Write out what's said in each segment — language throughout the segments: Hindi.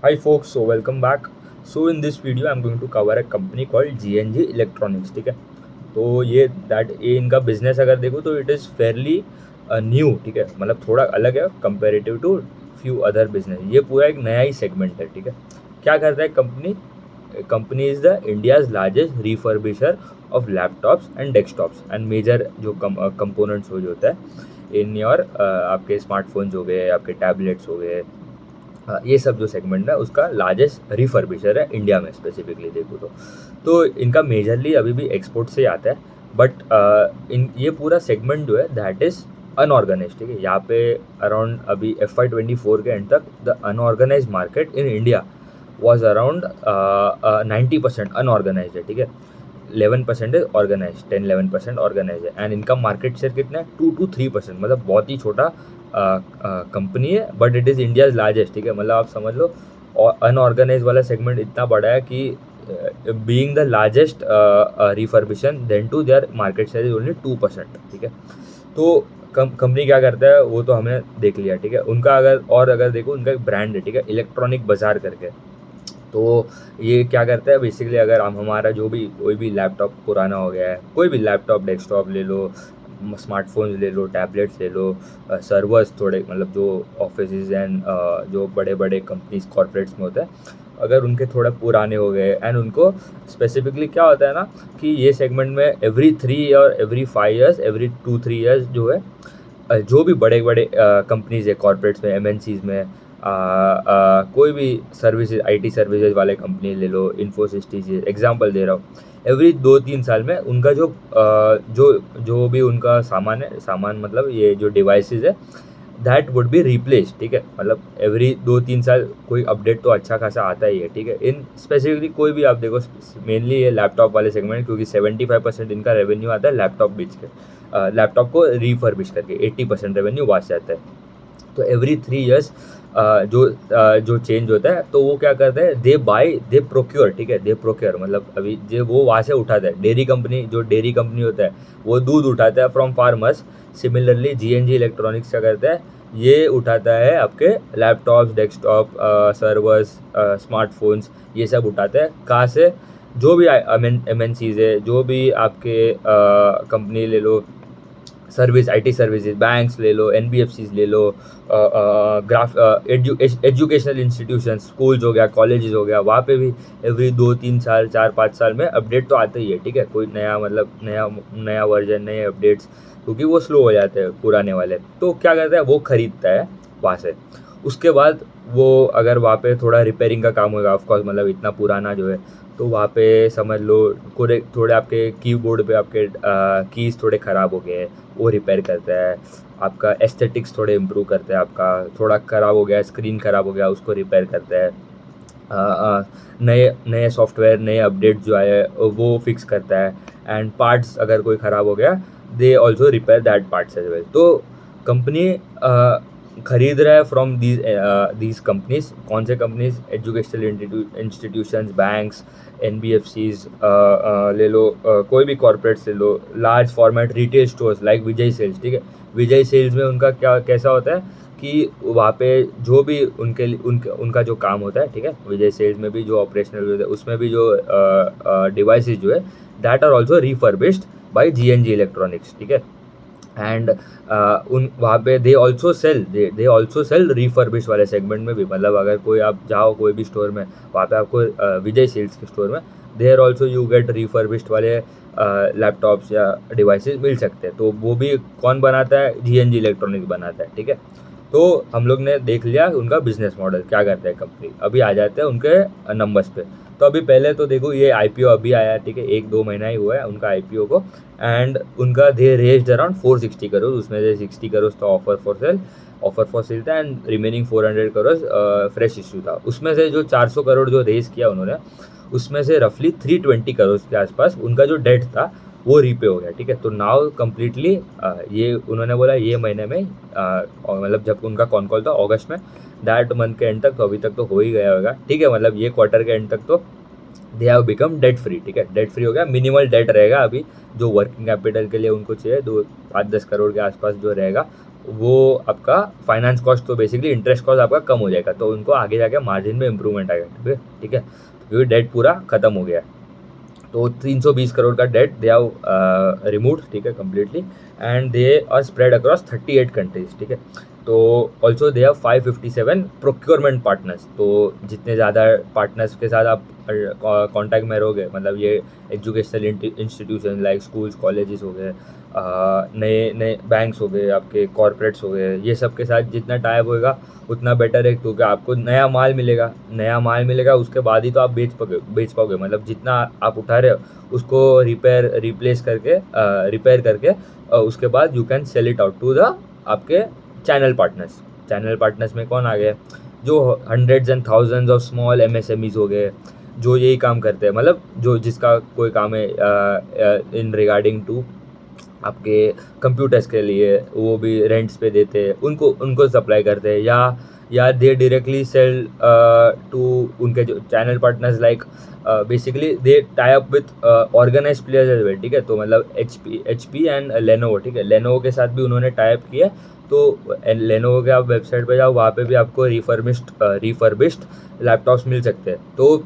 Hi folks, so welcome back. So in this video I'm going to cover a company called GNG Electronics. ठीक है, तो ये इनका बिजनेस अगर देखो तो इट इज़ फेयरली न्यू. ठीक है, मतलब थोड़ा अलग है comparative to few other business. ये पूरा एक नया ही सेगमेंट है. ठीक है, क्या करता है company? Company is the India's largest refurbisher of laptops and desktops and major जो कंपोनेंट्स हो जो होता है इन योर आपके स्मार्टफोन्स हो गए, आपके टैबलेट्स हो गए. ये सब जो सेगमेंट है उसका लार्जेस्ट रिफर्बिशर है इंडिया में स्पेसिफिकली देखो तो इनका मेजरली अभी भी एक्सपोर्ट से आता है. बट इन ये पूरा सेगमेंट जो है दैट इज़ अनऑर्गेनाइज. ठीक है, यहाँ पे अराउंड अभी FY 24 के एंड तक the unorganise market in India was around 90% unorganise है. ठीक है, 11% इज ऑर्गेनाइज, 10-11% ऑर्गेनाइज है. एंड इनका मार्केट शेयर कितना है? 2 to 3%, मतलब बहुत ही छोटा कंपनी है. But it is India's largest. ठीक है, मतलब आप समझ लो अनऑर्गेनाइज वाला सेगमेंट इतना बड़ा है कि being the largest refurbisher then to their market share is only 2%. ठीक है, तो कंपनी क्या करता है वो तो हमने देख लिया. ठीक है, उनका अगर देखो उनका एक ब्रांड है. ठीक है, इलेक्ट्रॉनिक बाजार करके. तो ये क्या करता है बेसिकली, अगर हम हमारा जो भी कोई भी लैपटॉप पुराना हो गया है, कोई भी लैपटॉप डेस्कटॉप ले लो, स्मार्टफोन्स ले लो, टैबलेट्स ले लो, सर्वर्स थोड़े मतलब जो ऑफिस एंड जो बड़े बड़े कंपनीज कॉर्पोरेट्स में होता है, अगर उनके थोड़ा पुराने हो गए एंड उनको स्पेसिफिकली क्या होता है ना कि ये सेगमेंट में एवरी 3 और एवरी 5 ईयर्स, एवरी 2-3 ईयर्स जो है जो भी बड़े बड़े कंपनीज है कॉर्पोरेट्स में, एमएनसीज में, कोई भी सर्विसेज, आईटी सर्विसेज वाले कंपनी ले लो, इन्फोसिस, टीसीएस, एग्जांपल दे रहा हूँ. एवरी 2-3 साल में उनका जो भी उनका सामान है, सामान मतलब ये जो डिवाइसेस है दैट वुड बी रिप्लेस. ठीक है, मतलब एवरी 2-3 साल कोई अपडेट तो अच्छा खासा आता ही है. ठीक है, इन स्पेसिफिकली कोई भी आप देखो, मेनली ये लैपटॉप वाले सेगमेंट, क्योंकि 75% इनका रेवेन्यू आता है लैपटॉप बेच के, लैपटॉप को रिफर्बिश करके 80% रेवेन्यू वहाँ से आता है. तो एवरी 3 ईयर्स जो चेंज होता है तो वो क्या करता है, दे प्रोक्योर. ठीक है, दे प्रोक्योर मतलब अभी जो वो वहाँ से उठाता है. डेयरी कंपनी होता है वो दूध उठाता है from farmers. Similarly GNG electronics क्या करता है, ये उठाता है आपके लैपटॉप्स, डेस्कटॉप, सर्वर्स, स्मार्टफोन्स, ये सब उठाता है कहाँ से? जो भी एमएनसीज है, जो भी आपके कंपनी ले लो, सर्विस, आईटी सर्विसेज, बैंक्स ले लो, एनबीएफसीज ले लो, एजुकेशनल इंस्टीट्यूशन, स्कूल्स हो गया, कॉलेजेस हो गया, वहाँ पे भी एवरी 2-3 साल, 4-5 साल में अपडेट तो आता ही है. ठीक है, कोई नया मतलब नया वर्जन, नए अपडेट्स, क्योंकि वो स्लो हो जाते हैं पुराने वाले. तो क्या करता है, वो खरीदता है वहाँ से. उसके बाद वो अगर वहाँ पे थोड़ा रिपेयरिंग का काम होगा, ऑफकोर्स मतलब इतना पुराना जो है, तो वहाँ पे समझ लो थोड़े आपके कीबोर्ड पे आपके कीज़ थोड़े ख़राब हो गए हैं, वो रिपेयर करता है. आपका एस्थेटिक्स थोड़े इम्प्रूव करता है. आपका थोड़ा ख़राब हो गया, स्क्रीन ख़राब हो गया, उसको रिपेयर करता है. नए नए सॉफ्टवेयर, नए अपडेट जो आए वो फिक्स करता है. एंड पार्ट्स अगर कोई ख़राब हो गया, they also repair that parts as well. तो कंपनी खरीद रहा है फ्रॉम दीज कंपनीज. कौन से companies? Educational institutions, banks, NBFCs ले लो, कोई भी कॉर्पोरेट्स ले लो, large format retail stores like Vijay sales. ठीक है, विजय सेल्स में उनका कैसा होता है कि वहाँ पे जो भी उनका जो काम होता है. ठीक है, विजय सेल्स में भी जो ऑपरेशनल होता है उसमें भी जो डिवाइसेज जो है that are also refurbished by GNG Electronics. ठीक है, एंड उन वहाँ पे दे ऑल्सो सेल रिफर्बिश वाले सेगमेंट में भी. मतलब अगर कोई आप जाओ कोई भी स्टोर में, वहाँ पे आपको विजय सेल्स के स्टोर में there also you get refurbished वाले लैपटॉप्स या डिवाइसेस मिल सकते हैं. तो वो भी कौन बनाता है? जीएनजी इलेक्ट्रॉनिक्स बनाता है. ठीक है, तो हम लोग ने देख लिया उनका बिजनेस मॉडल क्या करता है कंपनी. अभी आ जाते हैं उनके नंबर्स पे. तो अभी पहले तो देखो ये आईपीओ अभी आया. ठीक है, 1-2 महीना ही हुआ है उनका आईपीओ को. एंड उनका दे रेज्ड अराउंड 460 करोड़. उसमें से 60 करोड़ तो ऑफर फॉर सेल था and remaining 400 crore fresh issue था. उसमें से जो 400 करोड़ जो रेज किया उन्होंने, उसमें से रफली 320 करोड़ के आसपास उनका जो डेट था वो रीपे हो गया. ठीक है, तो नाउ कम्प्लीटली ये उन्होंने बोला ये महीने में और मतलब जब उनका कॉन कॉल था अगस्त में, दैट मंथ के एंड तक, तो अभी तक तो हो ही गया होगा. ठीक है, मतलब ये क्वार्टर के एंड तक तो they have become debt free. ठीक है, डेट फ्री हो गया. मिनिमल डेट रहेगा अभी जो वर्किंग कैपिटल के लिए उनको चाहिए, 5-10 करोड़ के आसपास जो रहेगा वो आपका फाइनेंस कॉस्ट तो बेसिकली इंटरेस्ट कॉस्ट आपका कम हो जाएगा, तो उनको आगे जाके मार्जिन में इंप्रूवमेंट आएगा। ठीक है, क्योंकि डेट पूरा खत्म हो गया है। तो 320 करोड़ का डेट दे हैव रिमूव्ड, ठीक है, completely, and they are spread across 38 countries. ठीक है, तो also they have 557 procurement partners. तो जितने ज़्यादा पार्टनर्स के साथ आप कॉन्टैक्ट में रहोगे, मतलब ये educational institution like schools colleges हो गए, नए नए बैंक्स हो गए, आपके कॉर्पोरेट्स हो गए, ये सब के साथ जितना टाइप होएगा उतना बेटर है, क्योंकि आपको नया माल मिलेगा, नया माल मिलेगा, उसके बाद ही तो आप बेच पाओगे। मतलब जितना आप उठा रहे हो उसको रिपेयर करके उसके बाद you can sell it out to the आपके चैनल पार्टनर्स। चैनल पार्टनर्स में कौन आ गए? जो hundreds and thousands of small MSMEs हो गए, जो यही काम करते हैं, मतलब जो जिसका कोई काम है इन रिगार्डिंग टू आपके कंप्यूटर्स के लिए, वो भी रेंट्स पे देते हैं, उनको सप्लाई करते हैं, या दे डायरेक्टली सेल टू उनके जो channel partners like basically they tie up with organise players as well. ठीक है, तो मतलब एच पी एंड लेनोवो, ठीक है, लेनोवो के साथ भी उन्होंने टाई अप किया। तो लेनोवो के आप वेबसाइट पे जाओ, वहाँ पे भी आपको रिफर्बिश्ड लैपटॉप्स मिल सकते हैं। तो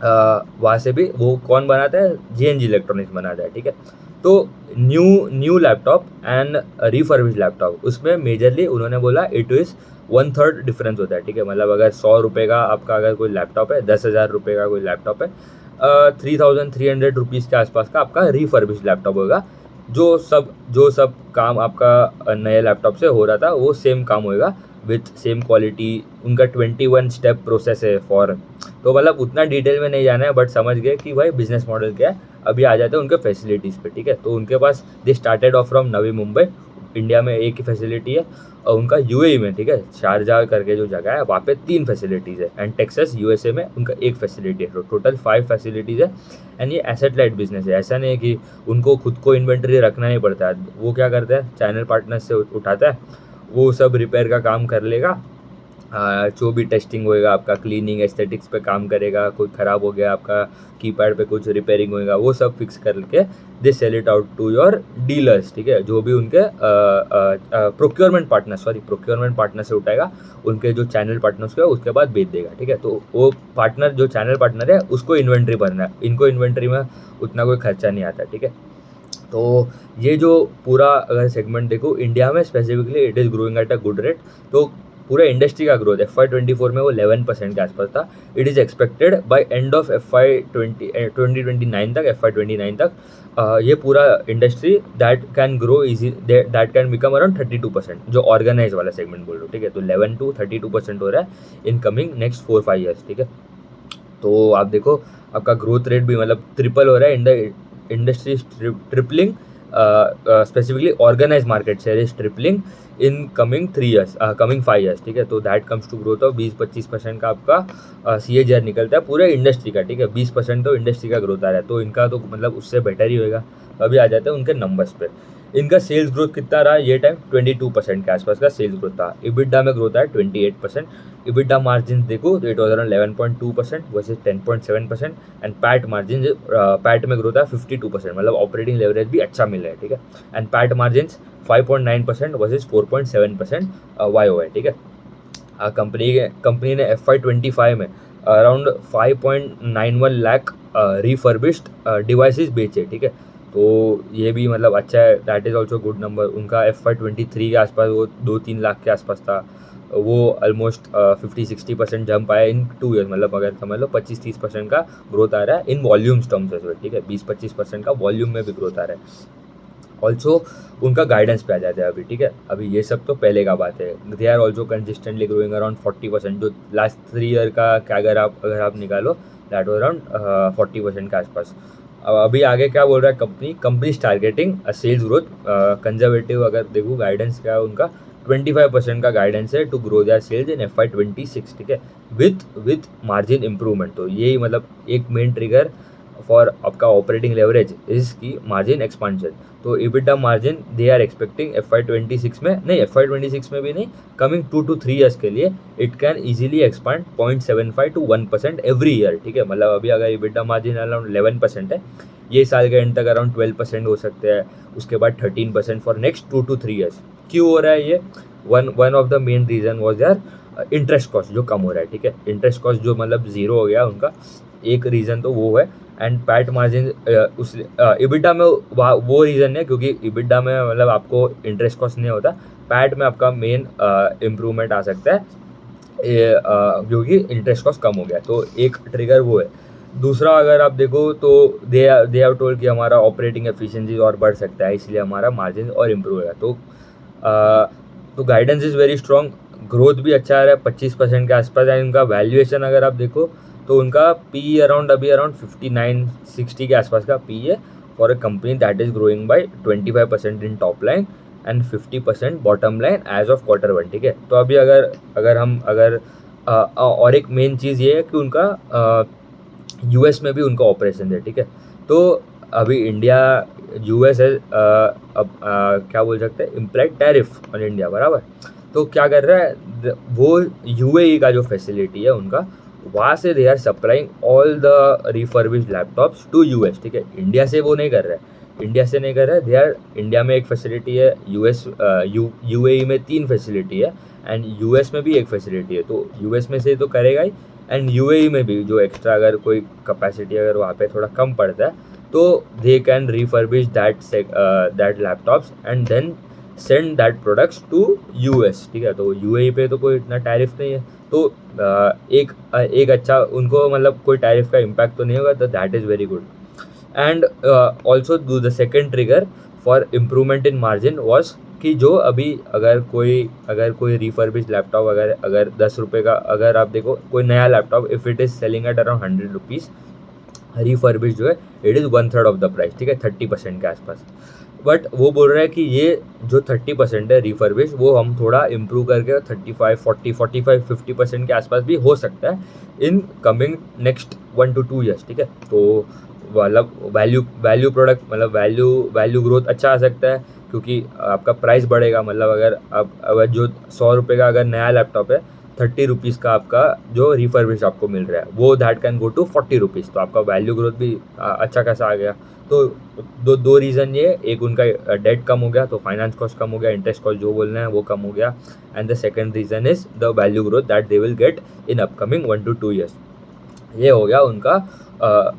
वहाँ से भी वो कौन बनाता है? जीएनजी इलेक्ट्रॉनिक्स बनाता है। ठीक है, तो new laptop and refurbished laptop, उसमें मेजरली उन्होंने बोला इट इज़ 1/3 डिफरेंस होता है। ठीक है, मतलब अगर 100 रुपये का आपका अगर कोई लैपटॉप है, 10,000 रुपये का कोई लैपटॉप है, 3,300 रुपीज़ के आसपास का आपका रिफर्बिश्ड लैपटॉप होगा। जो सब काम आपका नए लैपटॉप से हो रहा था वो सेम काम होएगा विथ सेम क्वालिटी। उनका 21 स्टेप प्रोसेस है फॉर, तो मतलब उतना डिटेल में नहीं जाना है, बट समझ गए कि भाई बिजनेस मॉडल क्या है। अभी आ जाते हैं उनके फैसिलिटीज़ पे। ठीक है, तो उनके पास they started off from Navi Mumbai, India में एक ही फैसिलिटी है, और उनका यूएई में, ठीक है, शारजाह करके जो जगह है वहाँ पे 3 फैसिलिटीज़ है, एंड टेक्सास यूएसए में उनका 1 फैसिलिटी है। तो टोटल 5 फैसिलिटीज़ है, एंड ये एसेट लाइट बिजनेस है। ऐसा नहीं है कि उनको खुद को इन्वेंट्री रखना नहीं पड़ता है। वो क्या करता है, चैनल पार्टनर से उठाता है, वो सब रिपेयर का काम कर लेगा, जो भी टेस्टिंग होएगा आपका, क्लीनिंग एस्थेटिक्स पे काम करेगा, कोई ख़राब हो गया आपका कीपैड पे कुछ रिपेयरिंग होएगा, वो सब फिक्स करके they sell it out to your dealers. ठीक है, जो भी उनके प्रोक्योरमेंट पार्टनर से उठाएगा, उनके जो चैनल पार्टनर्स को उसके बाद बेच देगा। ठीक है, तो वो पार्टनर जो चैनल पार्टनर है उसको इन्वेंट्री भरना है, इनको इन्वेंट्री में उतना कोई खर्चा नहीं आता। ठीक है, तो ये जो पूरा अगर सेगमेंट देखो इंडिया में specifically, it is growing at a good rate. तो पूरे इंडस्ट्री का ग्रोथ FY24 में वो 11% के आसपास था। It is expected bye end of FY2029 तक, FY29 तक ये पूरा industry that can grow easy, that can become around 32%, जो ऑर्गेनाइज वाला सेगमेंट बोल रहा हूँ। ठीक है, तो 11 to 32% हो रहा है इन कमिंग नेक्स्ट 4-5 ईयर्स। ठीक है, तो आप देखो आपका ग्रोथ रेट भी मतलब ट्रिपल हो रहा है, industry tripling, specifically organise market share is tripling in coming 5 years. ठीक है, तो that comes to growth of 20-25% का आपका CAGR निकलता है पूरे इंडस्ट्री का। ठीक है, 20% तो इंडस्ट्री का ग्रोथ आ रहा है, तो इनका तो मतलब उससे बेटर ही होएगा। अभी आ जाते हैं उनके नंबर्स पे। इनका सेल्स ग्रोथ कितना रहा ये टाइम? 22% के आसपास का सेल्स ग्रोथ था। इबिडा में ग्रोथ है 28%। इबिडा मार्जिन देखो तो it was around 11.2% versus 10.7%, and PAT में ग्रोथ है 52%, मतलब ऑपरेटिंग लेवरेज भी अच्छा मिल रहा है। ठीक है, and PAT margin 5.9% versus 4.7% YoY। ठीक है, कंपनी ने FY25 में अराउंड 5.91 लाख रिफर्बिश्ड डिवाइसेस बेचे। ठीक है, तो ये भी मतलब अच्छा है, that is also good number. उनका FY23 के आसपास वो 2-3 लाख के आसपास था, वो ऑलमोस्ट 50-60% जंप आया इन 2 ईयर्स। मतलब अगर समझ लो 25-30% का ग्रोथ आ रहा है इन वॉल्यूम्स टर्म्स एज वेल। ठीक है, 20-25% का वॉल्यूम में भी ग्रोथ आ रहा है। ऑल्सो उनका गाइडेंस पे आ जाता है अभी। ठीक है, अभी ये सब तो पहले का बात है। They are also consistently growing around 40%, जो लास्ट 3 ईयर का क्या अगर आप निकालो दैट वॉज अराउंड 40% के आसपास। अब अभी आगे क्या बोल रहा है company targeting sales growth conservative, अगर देखो गाइडेंस क्या है उनका 25% का गाइडेंस है to grow their sales in FY26। ठीक है, विथ मार्जिन इंप्रूवमेंट। तो यही मतलब एक मेन ट्रिगर फॉर आपका operating leverage is key margin expansion. तो EBITDA margin they are expecting FY26 में नहीं, FY26 में भी नहीं, कमिंग 2 to 3 ईयर्स के लिए it can easily expand 0.75 to 1% every year. ठीक है, मतलब अभी अगर EBITDA मार्जिन अराउंड 11% है, ये साल के एंड तक अराउंड 12% हो सकते हैं, उसके बाद 13% फॉर नेक्स्ट 2 to 3 ईयर्स। क्यों हो रहा है ये? One of the main reason was यार इंटरेस्ट कॉस्ट जो कम हो रहा है, ठीक है। इंटरेस्ट कॉस्ट जो मतलब ज़ीरो हो गया उनका, एक रीज़न तो वो है। एंड पैट मार्जिन उस इबिटा में वो रीज़न है, क्योंकि इबिटा में मतलब आपको इंटरेस्ट कॉस्ट नहीं होता, पैट में आपका मेन इम्प्रूवमेंट आ सकता है क्योंकि इंटरेस्ट कॉस्ट कम हो गया। तो एक ट्रिगर वो है। दूसरा अगर आप देखो तो दे हैव टोल्ड कि हमारा ऑपरेटिंग एफिशिएंसी और बढ़ सकता है, इसलिए हमारा मार्जिन और इम्प्रूव होगा। तो guidance is very strong, growth भी अच्छा आ रहा है 25% के आसपास। एंड उनका वैल्यूएशन अगर आप देखो तो उनका पी अराउंड 59-60 के आसपास का पी है for a company that is growing by 25% in top line and 50% bottom line as of Q1, ठीक है। तो अभी अगर और एक मेन चीज़ ये है कि उनका यूएस में भी उनका ऑपरेशन है, ठीक है। तो अभी इंडिया यूएस है अब क्या बोल सकते हैं, इम्प्लाइड टैरिफ ऑन इंडिया, बराबर। तो क्या कर रहा है वो यूएई का जो फैसिलिटी है उनका, वहाँ से they are supplying all the refurbished laptops to US, ठीक है। इंडिया से वो नहीं कर रहा है, दे आर इंडिया में एक फैसिलिटी है, यूएई में 3 फैसिलिटी है एंड यूएस में भी एक फैसिलिटी है। तो यूएस में से तो करेगा ही, एंड यूएई में भी जो एक्स्ट्रा अगर कोई कैपेसिटी अगर वहाँ पे थोड़ा कम पड़ता है तो they can refurbish that laptops and then send that products to US, ठीक है। तो यूएई पे तो कोई इतना टैरिफ नहीं है, तो एक अच्छा उनको मतलब कोई टैरिफ का इम्पैक्ट तो नहीं होगा, तो that is very good. And also the second trigger for improvement in margin was कि जो अभी अगर कोई रिफर्बिश लैपटॉप अगर 10 रुपये का, अगर आप देखो कोई नया laptop if it is selling at around 100 rupees, refurbish जो है it is 1/3 of the price, ठीक है, 30% के आसपास। बट वो बोल रहा है कि ये जो 30% है रिफर्बिश, वो हम थोड़ा इम्प्रूव करके 35, 40, 45, 50% के आसपास भी हो सकता है in coming next 1 to 2 years, ठीक है। तो मतलब वैल्यू प्रोडक्ट मतलब वैल्यू ग्रोथ अच्छा आ सकता है, क्योंकि आपका प्राइस बढ़ेगा। मतलब अगर जो 100 रुपये का अगर नया लैपटॉप है, 30 रुपीज़ का आपका जो रिफर्बिश आपको मिल रहा है वो that can go to 40 rupees, तो आपका वैल्यू ग्रोथ भी अच्छा खासा आ गया। तो दो रीज़न ये, एक उनका डेट कम हो गया तो फाइनेंस कॉस्ट कम हो गया, इंटरेस्ट कॉस्ट जो बोलना है वो कम हो गया, and the second reason is the value growth that they will get in upcoming 1 to 2 years. ये हो गया उनका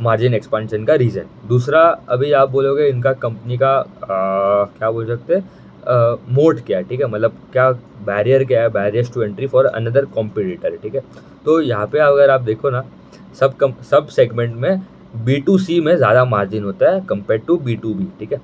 मार्जिन एक्सपांशन का रीज़न। दूसरा, अभी आप बोलोगे इनका कंपनी का क्या बोल सकते हैं मोड क्या है, ठीक है, मतलब क्या बैरियर क्या है, barriers to entry for another competitor, ठीक है। तो यहाँ पे अगर आप देखो ना, सब सेगमेंट में B2C में ज़्यादा मार्जिन होता है कंपेयर टू B2B, ठीक है,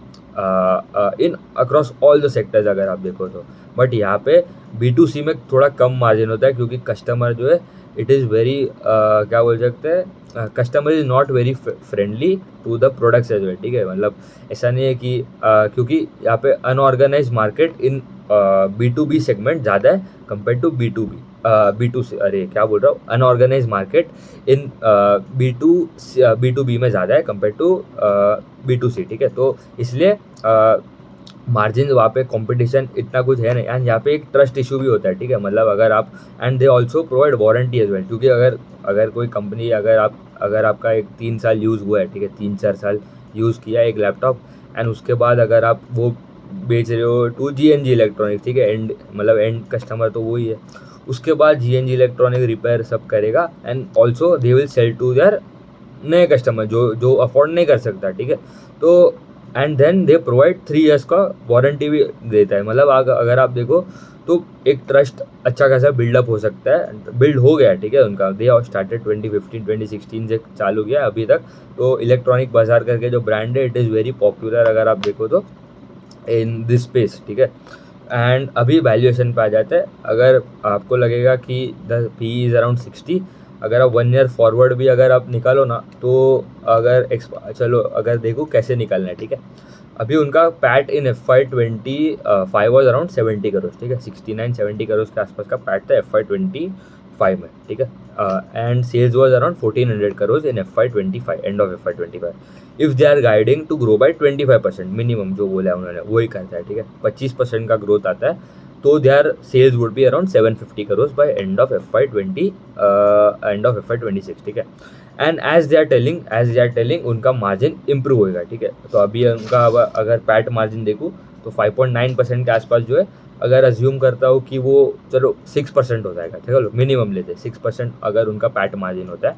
इन अक्रॉस ऑल द सेक्टर्स अगर आप देखो तो। बट यहाँ पे B2C में थोड़ा कम मार्जिन होता है, क्योंकि कस्टमर जो है इट इज़ वेरी क्या बोल सकते हैं, customer is not very friendly to the products as well, ठीक है। मतलब ऐसा नहीं है कि क्योंकि यहाँ पे अनऑर्गेनाइज मार्केट इन B2B सेगमेंट ज़्यादा है कंपेयर टू B2C, अरे क्या बोल रहा हूँ, अनऑर्गेनाइज मार्केट इन B2B में ज़्यादा है कंपेयर टू B2C, ठीक है। तो इसलिए मार्जिन वहाँ पे कंपटीशन इतना कुछ है नहीं, एंड यहाँ पे एक ट्रस्ट इशू भी होता है, ठीक है। मतलब अगर आप, and they also provide warranty as well, क्योंकि अगर कोई कंपनी अगर आपका एक 3 साल यूज़ हुआ है, ठीक है, 3-4 साल यूज़ किया एक लैपटॉप, एंड उसके बाद अगर आप वो बेच रहे हो टू GNG इलेक्ट्रॉनिक्स, ठीक है, एंड कस्टमर तो वही है, उसके बाद GNG इलेक्ट्रॉनिक रिपेयर सब करेगा, and also they will sell to their नए कस्टमर जो अफोर्ड नहीं कर सकता, ठीक है। तो and then they provide 3 years का वारंटी भी देता है। मतलब अगर आप देखो तो एक ट्रस्ट अच्छा खासा बिल्डअप हो सकता है, बिल्ड हो गया, ठीक है, उनका। दे आर स्टार्टेड 2015-2016 से चालू किया अभी तक। तो इलेक्ट्रॉनिक बाजार करके जो ब्रांड है इट इज़ वेरी पॉपुलर अगर आप देखो तो इन दिस स्पेस, ठीक है। एंड अभी वैल्यूएशन पे आ जाता है। अगर आपको लगेगा कि द पी इज़ अराउंड 60, अगर आप 1 ईयर फॉरवर्ड भी अगर आप निकालो ना, तो चलो अगर देखो कैसे निकालना है, ठीक है। अभी उनका PAT in FY25 was around 70 crore, ठीक है, 69-70 करोड़ के आसपास का पैट था FY25 में, ठीक है। And sales was around 1400 crore in FY25, end of FY25। If they are guiding to grow by 25% minimum, जो बोला है उन्होंने वही करता है, ठीक है। 25% का ग्रोथ आता है तो their sales would be around 750 crores by end of FY26, ठीक है। And as they are telling उनका मार्जिन इंप्रूव होएगा, ठीक है। तो अभी उनका अगर पैट मार्जिन देखूँ तो 5.9% के आसपास जो है, अगर अज्यूम करता हूँ कि वो चलो 6% हो जाएगा, ठीक है, मिनिमम लेते 6% अगर उनका पैट मार्जिन होता है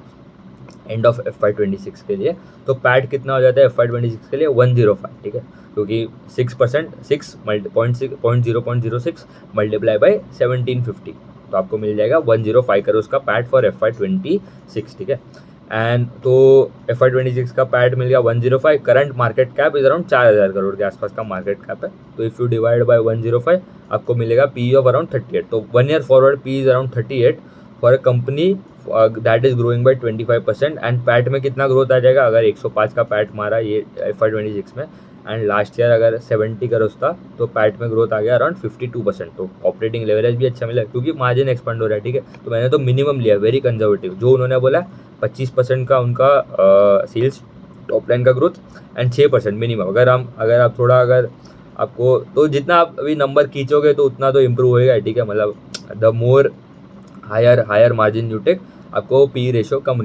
एंड ऑफ FY26 के लिए, तो पैट कितना हो जाता है FY26 के लिए 105, ठीक है, क्योंकि 6% 0.06 मल्टीप्लाई बाई 1750, तो आपको मिल जाएगा 105 करोड़ का पैट फॉर FY26, ठीक है। एंड तो FY26 का पैट मिल गया 105, current market cap is around 4000 crore के आसपास का मार्केट कैप है। तो इफ़ यू डिवाइड बाय 105 आपको मिलेगा PE ऑफ अराउंड 38, तो 1 year forward PE is around 38 for a company that is growing by 25%। And PAT में कितना ग्रोथ आ जाएगा, अगर 105 का पैट मारा ये FY26 में, एंड लास्ट ईयर अगर 70 करोड़ था, तो पैट में ग्रोथ आ गया अराउंड 52%। तो ऑपरेटिंग लेवरेज भी अच्छा मिला क्योंकि मार्जिन एक्सपेंड हो रहा है, ठीक है। तो मैंने तो मिनिमम लिया, वेरी कंजर्वेटिव, जो उन्होंने बोला 25% का उनका सेल्स टॉप लाइन का ग्रोथ एंड 6% मिनिमम। अगर आप थोड़ा अगर आपको तो जितना आप अभी नंबर खींचोगे तो उतना तो इम्प्रूव होएगा, ठीक है। मतलब the more higher margin you take, आपको पी रेशियो कम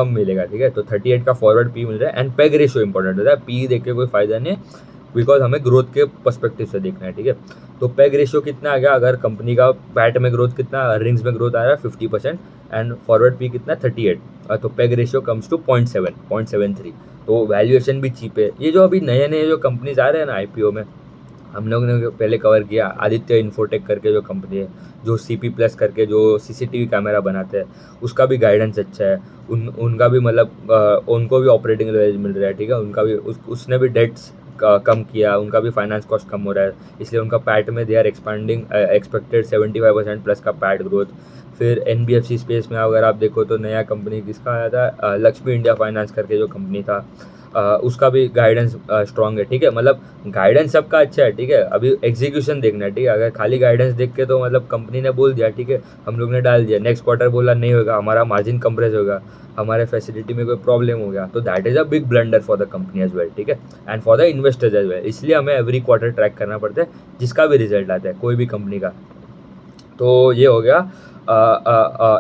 मिलेगा, ठीक है। तो 38 का फॉरवर्ड पी मिल रहा है। एंड पेग रेशियो इंपॉर्टेंट होता है, पी देख के कोई फायदा नहीं है, बिकॉज हमें ग्रोथ के पर्सपेक्टिव से देखना है, ठीक है। तो पेग रेशियो कितना आ गया, अगर कंपनी का पैट में ग्रोथ कितना, अर्निंग्स में ग्रोथ आ रहा है 50% एंड फॉरवर्ड पी कितना 38, तो पेग रेशियो कम्स टू 0.73। तो वैल्यूएशन भी चीप है। ये जो अभी नए जो कंपनीज आ रहे हैं ना IPO में, हम लोग ने पहले कवर किया आदित्य इन्फोटेक करके जो कंपनी है, जो CP प्लस करके जो CCTV कैमरा बनाते हैं, उसका भी गाइडेंस अच्छा है। उनका भी मतलब उनको भी ऑपरेटिंग लेवरेज मिल रहा है, ठीक है। उनका भी उसने भी डेट्स कम किया, उनका भी फाइनेंस कॉस्ट कम हो रहा है, इसलिए उनका पैट में they are expanding, expected 75% plus का पैट ग्रोथ। फिर NBFC स्पेस में अगर आप देखो तो नया कंपनी किसका आया था, लक्ष्मी इंडिया फाइनेंस करके जो कंपनी था, उसका भी गाइडेंस स्ट्रॉन्ग है, ठीक है। मतलब गाइडेंस सबका अच्छा है, ठीक है। अभी एग्जीक्यूशन देखना है, ठीक है। अगर खाली गाइडेंस देख के तो मतलब कंपनी ने बोल दिया, ठीक है, हम लोग ने डाल दिया, नेक्स्ट क्वार्टर बोला नहीं होगा, हमारा मार्जिन कंप्रेस होगा, हमारे फैसिलिटी में कोई प्रॉब्लम हो गया, तो that is a big blunder for the company as well, ठीक है, and for the investors as well. इसलिए हमें एवरी क्वार्टर ट्रैक करना पड़ता है जिसका भी रिजल्ट आता है कोई भी कंपनी का। तो ये हो गया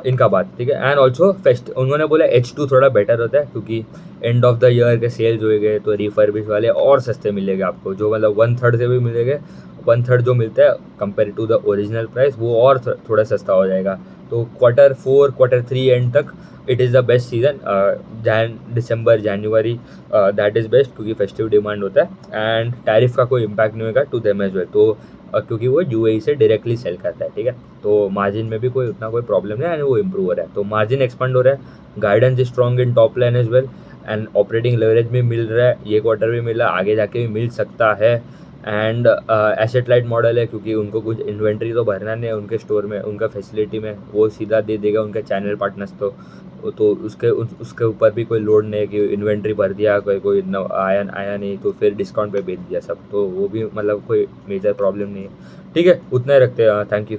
इनका बात, ठीक है। एंड ऑल्सो उन्होंने बोला H2 थोड़ा बेटर होता है क्योंकि एंड ऑफ द ईयर के सेल्स हो गए, तो रिफर्बिश वाले और सस्ते मिलेंगे आपको, जो मतलब 1/3 से भी मिलेंगे, 1/3 जो मिलता है compare to the original price, वो और थोड़ा सस्ता हो जाएगा। तो Q4 Q3 एंड तक it is the best season, December January that is best क्योंकि फेस्टिव डिमांड होता है एंड टैरिफ का कोई इम्पैक्ट नहीं होगा टू देम एज वेल। तो क्योंकि वो UAE से डायरेक्टली सेल करता है, ठीक है। तो मार्जिन में भी उतना कोई प्रॉब्लम नहीं है, वो इम्प्रूव हो रहा है। तो मार्जिन एक्सपांड हो रहा है, guidance strong in top line as well, and operating leverage भी मिल रहा है, ये क्वार्टर भी मिला, आगे जाके भी मिल सकता है। एंड एसेट लाइट मॉडल है क्योंकि उनको कुछ इन्वेंट्री तो भरना नहीं है उनके स्टोर में, उनका फैसिलिटी में, वो सीधा दे देगा उनके चैनल पार्टनर्स। तो उसके ऊपर भी कोई लोड नहीं है कि इन्वेंट्री भर दिया, कोई आया नहीं तो फिर डिस्काउंट पे बेच दिया सब, तो वो भी मतलब कोई मेजर प्रॉब्लम नहीं है, ठीक है। उतना ही रखते हैं, थैंक यू।